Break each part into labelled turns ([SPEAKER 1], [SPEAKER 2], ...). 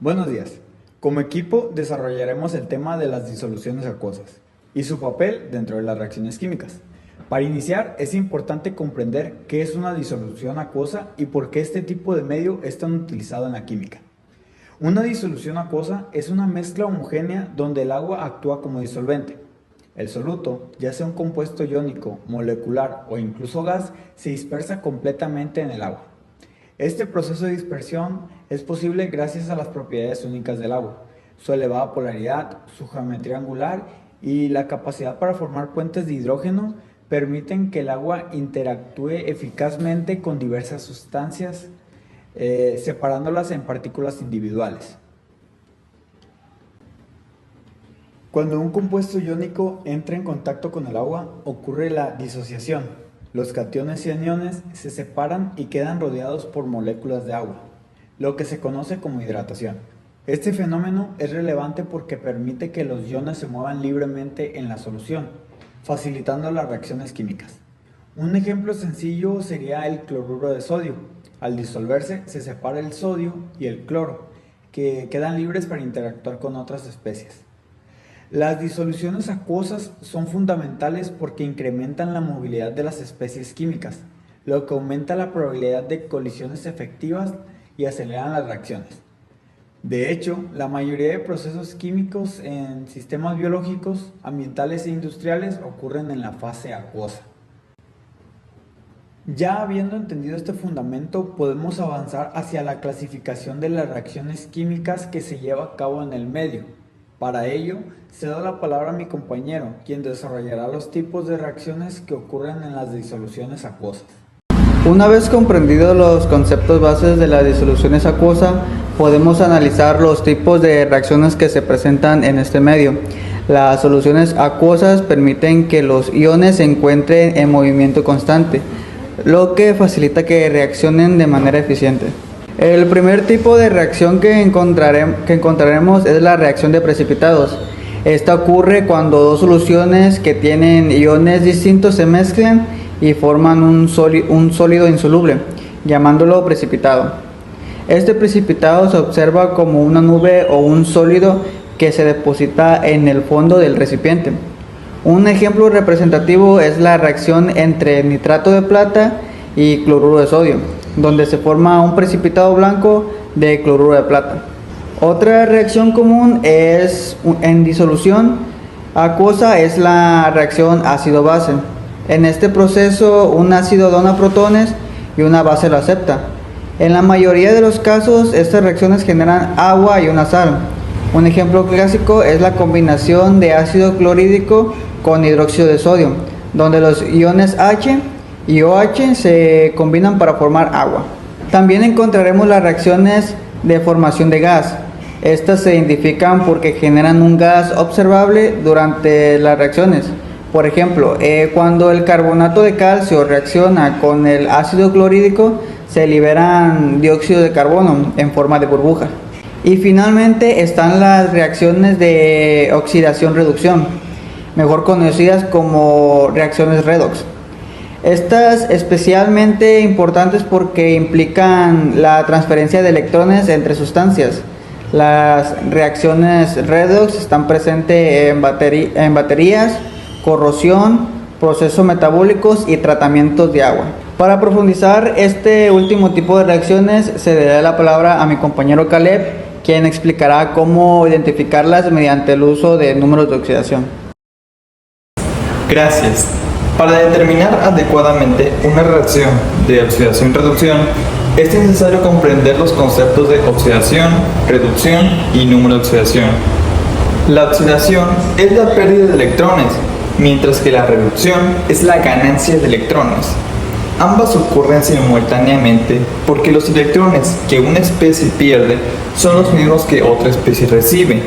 [SPEAKER 1] Buenos días. Como equipo desarrollaremos el tema de las disoluciones acuosas y su papel dentro de las reacciones químicas. Para iniciar es importante comprender qué es una disolución acuosa y por qué este tipo de medio es tan utilizado en la química. Una disolución acuosa es una mezcla homogénea donde el agua actúa como disolvente. El soluto, ya sea un compuesto iónico, molecular o incluso gas, se dispersa completamente en el agua. Este proceso de dispersión es posible gracias a las propiedades únicas del agua, su elevada polaridad, su geometría angular y la capacidad para formar puentes de hidrógeno permiten que el agua interactúe eficazmente con diversas sustancias, separándolas en partículas individuales. Cuando un compuesto iónico entra en contacto con el agua, ocurre la disociación. Los cationes y aniones se separan y quedan rodeados por moléculas de agua, lo que se conoce como hidratación. Este fenómeno es relevante porque permite que los iones se muevan libremente en la solución, facilitando las reacciones químicas. Un ejemplo sencillo sería el cloruro de sodio. Al disolverse, se separa el sodio y el cloro, que quedan libres para interactuar con otras especies. Las disoluciones acuosas son fundamentales porque incrementan la movilidad de las especies químicas, lo que aumenta la probabilidad de colisiones efectivas y aceleran las reacciones. De hecho, la mayoría de procesos químicos en sistemas biológicos, ambientales e industriales ocurren en la fase acuosa. Ya habiendo entendido este fundamento, podemos avanzar hacia la clasificación de las reacciones químicas que se lleva a cabo en el medio. Para ello, cedo la palabra a mi compañero, quien desarrollará los tipos de reacciones que ocurren en las disoluciones acuosas.
[SPEAKER 2] Una vez comprendidos los conceptos bases de las disoluciones acuosas, podemos analizar los tipos de reacciones que se presentan en este medio. Las soluciones acuosas permiten que los iones se encuentren en movimiento constante, lo que facilita que reaccionen de manera eficiente. El primer tipo de reacción que encontraremos es la reacción de precipitados. Esta ocurre cuando dos soluciones que tienen iones distintos se mezclan y forman un sólido insoluble, llamándolo precipitado. Este precipitado se observa como una nube o un sólido que se deposita en el fondo del recipiente. Un ejemplo representativo es la reacción entre nitrato de plata y cloruro de sodio, donde se forma un precipitado blanco de cloruro de plata. Otra reacción común en disolución acuosa es la reacción ácido-base. En este proceso, un ácido dona protones y una base lo acepta. En la mayoría de los casos, estas reacciones generan agua y una sal. Un ejemplo clásico es la combinación de ácido clorhídrico con hidróxido de sodio, donde los iones H y OH se combinan para formar agua. También encontraremos las reacciones de formación de gas. Estas se identifican porque generan un gas observable durante las reacciones. Por ejemplo, cuando el carbonato de calcio reacciona con el ácido clorhídrico, se liberan dióxido de carbono en forma de burbuja. Y finalmente están las reacciones de oxidación-reducción, mejor conocidas como reacciones redox. Estas especialmente importantes porque implican la transferencia de electrones entre sustancias. Las reacciones redox están presentes en baterías, corrosión, procesos metabólicos y tratamientos de agua. Para profundizar este último tipo de reacciones, se le da la palabra a mi compañero Caleb, quien explicará cómo identificarlas mediante el uso de números de oxidación.
[SPEAKER 3] Gracias. Para determinar adecuadamente una reacción de oxidación-reducción, es necesario comprender los conceptos de oxidación, reducción y número de oxidación. La oxidación es la pérdida de electrones, mientras que la reducción es la ganancia de electrones. Ambas ocurren simultáneamente porque los electrones que una especie pierde son los mismos que otra especie recibe.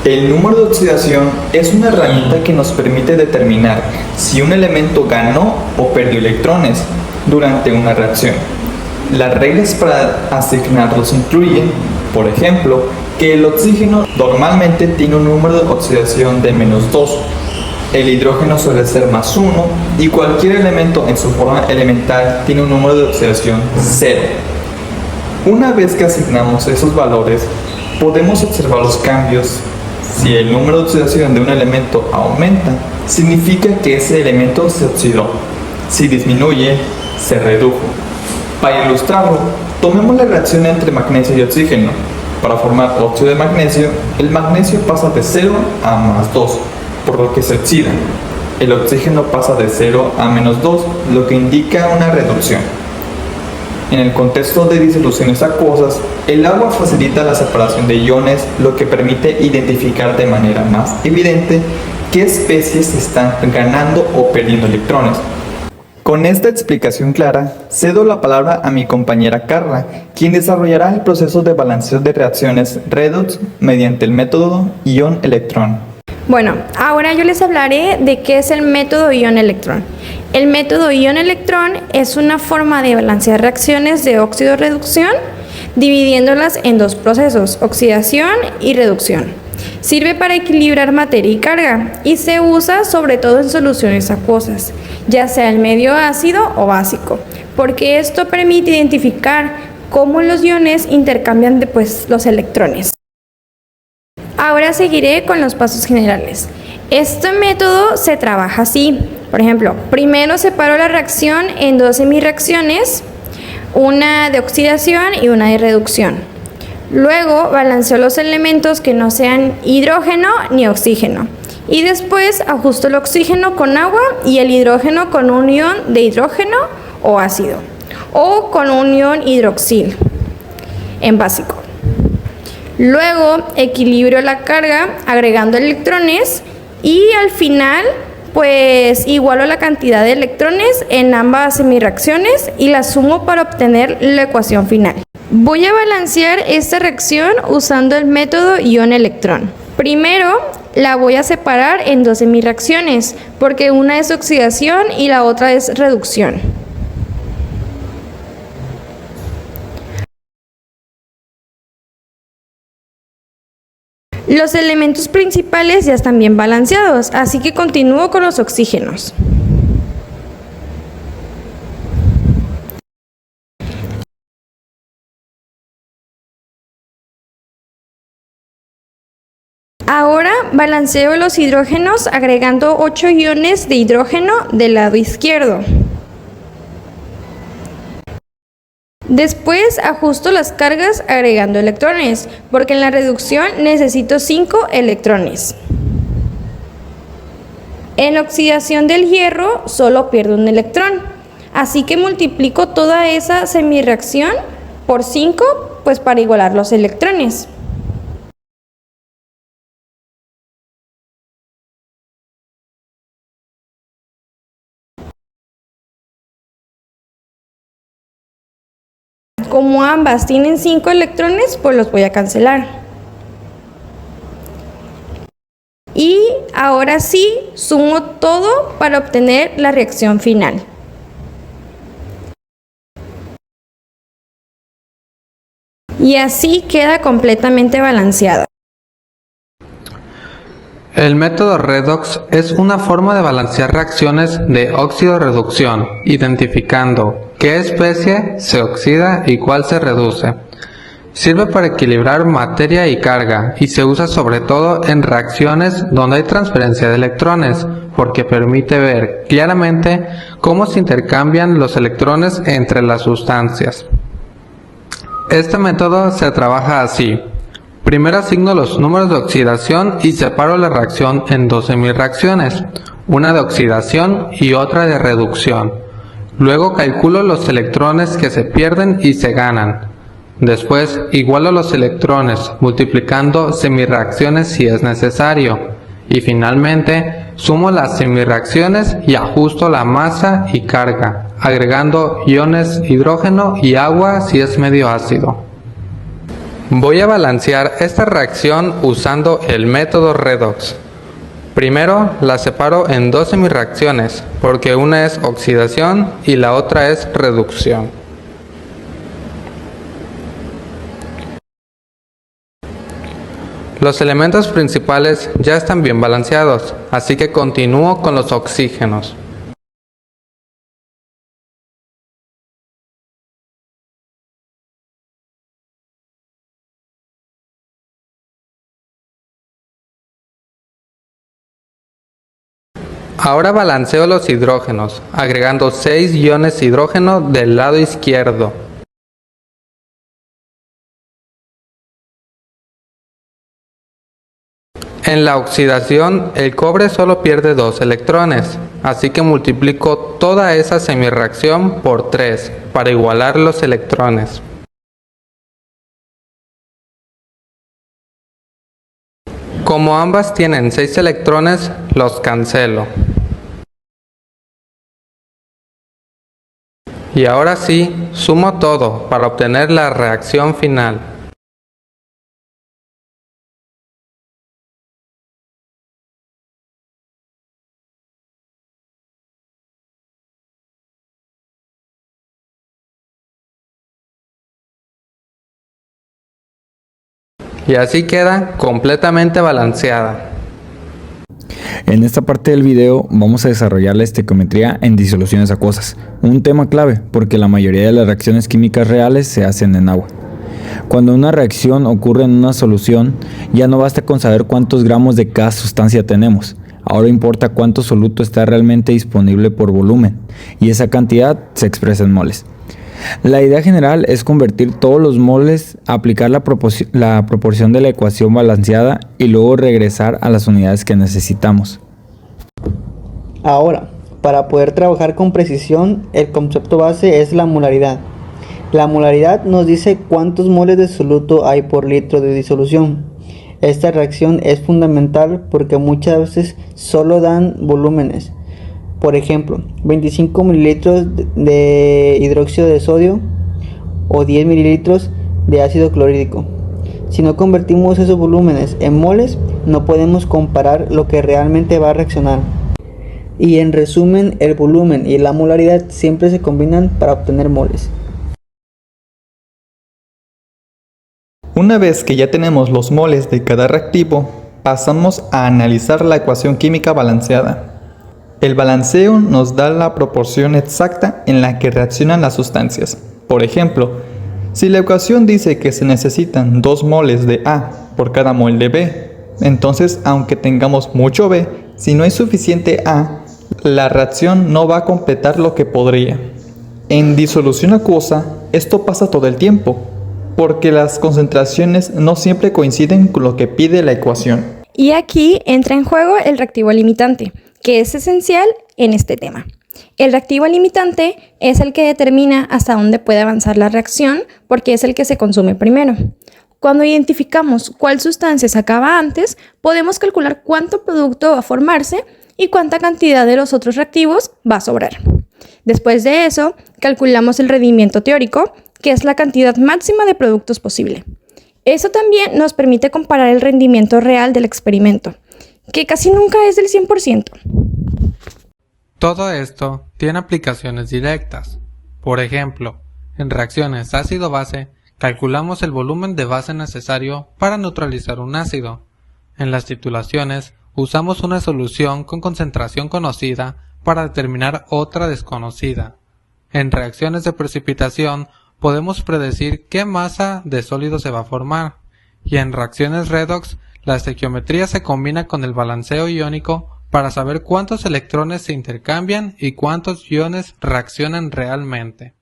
[SPEAKER 3] El número de oxidación es una herramienta que nos permite determinar si un elemento ganó o perdió electrones durante una reacción. Las reglas para asignarlos incluyen, por ejemplo, que el oxígeno normalmente tiene un número de oxidación de -2, el hidrógeno suele ser +1 y cualquier elemento en su forma elemental tiene un número de oxidación 0. Una vez que asignamos esos valores, podemos observar los cambios. Si el número de oxidación de un elemento aumenta, significa que ese elemento se oxidó. Si disminuye, se redujo. Para ilustrarlo, tomemos la reacción entre magnesio y oxígeno. Para formar óxido de magnesio, el magnesio pasa de 0 a +2, por lo que se oxida. El oxígeno pasa de 0 a -2, lo que indica una reducción. En el contexto de disoluciones acuosas, el agua facilita la separación de iones, lo que permite identificar de manera más evidente qué especies están ganando o perdiendo electrones. Con esta explicación clara, cedo la palabra a mi compañera Carla, quien desarrollará el proceso de balanceo de reacciones redox mediante el método ion-electrón.
[SPEAKER 4] Bueno, ahora yo les hablaré de qué es el método ion-electrón. El método ion-electrón es una forma de balancear reacciones de óxido-reducción dividiéndolas en dos procesos, oxidación y reducción. Sirve para equilibrar materia y carga y se usa sobre todo en soluciones acuosas, ya sea el medio ácido o básico, porque esto permite identificar cómo los iones intercambian los electrones. Ahora seguiré con los pasos generales. Este método se trabaja así. Por ejemplo, primero separo la reacción en dos semirreacciones, una de oxidación y una de reducción. Luego balanceo los elementos que no sean hidrógeno ni oxígeno. Y después ajusto el oxígeno con agua y el hidrógeno con un ion de hidrógeno o ácido, o con un ion hidroxil en básico. Luego equilibro la carga agregando electrones y al final pues igualo la cantidad de electrones en ambas semirreacciones y la sumo para obtener la ecuación final. Voy a balancear esta reacción usando el método ion-electrón. Primero la voy a separar en dos semirreacciones porque una es oxidación y la otra es reducción. Los elementos principales ya están bien balanceados, así que continúo con los oxígenos. Ahora balanceo los hidrógenos agregando 8 iones de hidrógeno del lado izquierdo. Después ajusto las cargas agregando electrones, porque en la reducción necesito 5 electrones. En la oxidación del hierro solo pierdo un electrón, así que multiplico toda esa semirreacción por 5, pues para igualar los electrones. Como ambas tienen 5 electrones, pues los voy a cancelar. Y ahora sí, sumo todo para obtener la reacción final. Y así queda completamente balanceada.
[SPEAKER 5] El método redox es una forma de balancear reacciones de óxido-reducción, identificando qué especie se oxida y cuál se reduce. Sirve para equilibrar materia y carga y se usa sobre todo en reacciones donde hay transferencia de electrones, porque permite ver claramente cómo se intercambian los electrones entre las sustancias. Este método se trabaja así. Primero asigno los números de oxidación y separo la reacción en dos semirreacciones, una de oxidación y otra de reducción. Luego calculo los electrones que se pierden y se ganan. Después igualo los electrones multiplicando semirreacciones si es necesario. Y finalmente sumo las semirreacciones y ajusto la masa y carga, agregando iones hidrógeno y agua si es medio ácido. Voy a balancear esta reacción usando el método redox. Primero la separo en dos semirreacciones, porque una es oxidación y la otra es reducción. Los elementos principales ya están bien balanceados, así que continúo con los oxígenos. Ahora balanceo los hidrógenos, agregando 6 iones hidrógeno del lado izquierdo. En la oxidación, el cobre solo pierde 2 electrones, así que multiplico toda esa semirreacción por 3 para igualar los electrones. Como ambas tienen 6 electrones, los cancelo. Y ahora sí, sumo todo para obtener la reacción final. Y así queda completamente balanceada.
[SPEAKER 6] En esta parte del video vamos a desarrollar la estequiometría en disoluciones acuosas, un tema clave porque la mayoría de las reacciones químicas reales se hacen en agua. Cuando una reacción ocurre en una solución, ya no basta con saber cuántos gramos de cada sustancia tenemos, ahora importa cuánto soluto está realmente disponible por volumen, y esa cantidad se expresa en moles. La idea general es convertir todos los moles, aplicar la proporción de la ecuación balanceada y luego regresar a las unidades que necesitamos.
[SPEAKER 2] Ahora, para poder trabajar con precisión, el concepto base es la molaridad. La molaridad nos dice cuántos moles de soluto hay por litro de disolución. Esta reacción es fundamental porque muchas veces solo dan volúmenes. Por ejemplo, 25 mililitros de hidróxido de sodio o 10 mililitros de ácido clorhídrico. Si no convertimos esos volúmenes en moles, no podemos comparar lo que realmente va a reaccionar. Y en resumen, el volumen y la molaridad siempre se combinan para obtener moles.
[SPEAKER 3] Una vez que ya tenemos los moles de cada reactivo, pasamos a analizar la ecuación química balanceada. El balanceo nos da la proporción exacta en la que reaccionan las sustancias. Por ejemplo, si la ecuación dice que se necesitan 2 moles de A por cada mol de B, entonces aunque tengamos mucho B, si no hay suficiente A, la reacción no va a completar lo que podría. En disolución acuosa, esto pasa todo el tiempo, porque las concentraciones no siempre coinciden con lo que pide la ecuación.
[SPEAKER 4] Y aquí entra en juego el reactivo limitante, que es esencial en este tema. El reactivo limitante es el que determina hasta dónde puede avanzar la reacción porque es el que se consume primero. Cuando identificamos cuál sustancia se acaba antes, podemos calcular cuánto producto va a formarse y cuánta cantidad de los otros reactivos va a sobrar. Después de eso, calculamos el rendimiento teórico, que es la cantidad máxima de productos posible. Eso también nos permite comparar el rendimiento real del experimento, que casi nunca es del 100%.
[SPEAKER 5] Todo esto tiene aplicaciones directas. Por ejemplo, en reacciones ácido-base, calculamos el volumen de base necesario para neutralizar un ácido. En las titulaciones, usamos una solución con concentración conocida para determinar otra desconocida. En reacciones de precipitación, podemos predecir qué masa de sólido se va a formar. Y en reacciones redox, la estequiometría se combina con el balanceo iónico para saber cuántos electrones se intercambian y cuántos iones reaccionan realmente.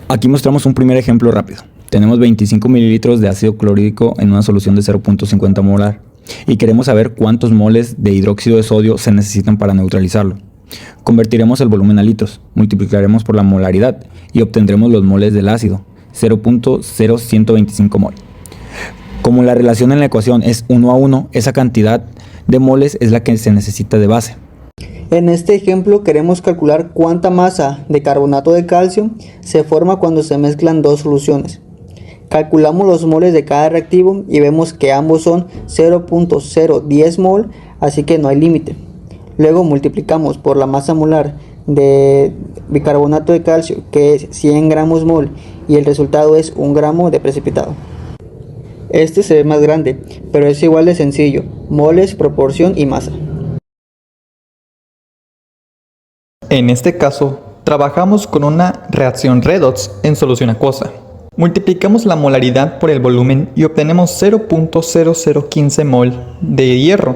[SPEAKER 6] Aquí mostramos un primer ejemplo rápido. Tenemos 25 mililitros de ácido clorhídrico en una solución de 0.50 molar y queremos saber cuántos moles de hidróxido de sodio se necesitan para neutralizarlo. Convertiremos el volumen a litros, multiplicaremos por la molaridad y obtendremos los moles del ácido, 0.0125 mol. Como la relación en la ecuación es 1 a 1, esa cantidad de moles es la que se necesita de base.
[SPEAKER 2] En este ejemplo queremos calcular cuánta masa de carbonato de calcio se forma cuando se mezclan dos soluciones. Calculamos los moles de cada reactivo y vemos que ambos son 0.010 mol, así que no hay límite. Luego multiplicamos por la masa molar de bicarbonato de calcio, que es 100 gramos mol, y el resultado es 1 gramo de precipitado. Este se ve más grande, pero es igual de sencillo: moles, proporción y masa.
[SPEAKER 3] En este caso, trabajamos con una reacción redox en solución acuosa. Multiplicamos la molaridad por el volumen y obtenemos 0.0015 mol de hierro.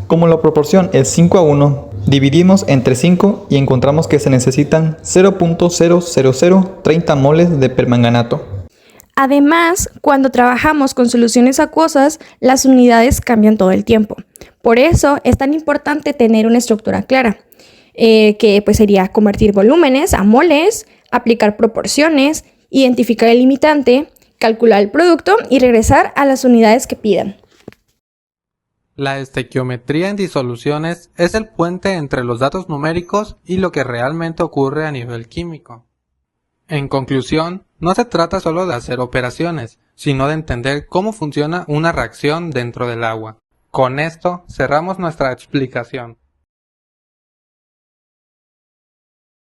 [SPEAKER 3] Como la proporción es 5 a 1, Dividimos entre 5 y encontramos que se necesitan 0.00030 moles de permanganato.
[SPEAKER 4] Además, cuando trabajamos con soluciones acuosas, las unidades cambian todo el tiempo. Por eso es tan importante tener una estructura clara, que pues sería convertir volúmenes a moles, aplicar proporciones, identificar el limitante, calcular el producto y regresar a las unidades que pidan.
[SPEAKER 5] La estequiometría en disoluciones es el puente entre los datos numéricos y lo que realmente ocurre a nivel químico. En conclusión, no se trata solo de hacer operaciones, sino de entender cómo funciona una reacción dentro del agua. Con esto cerramos nuestra explicación.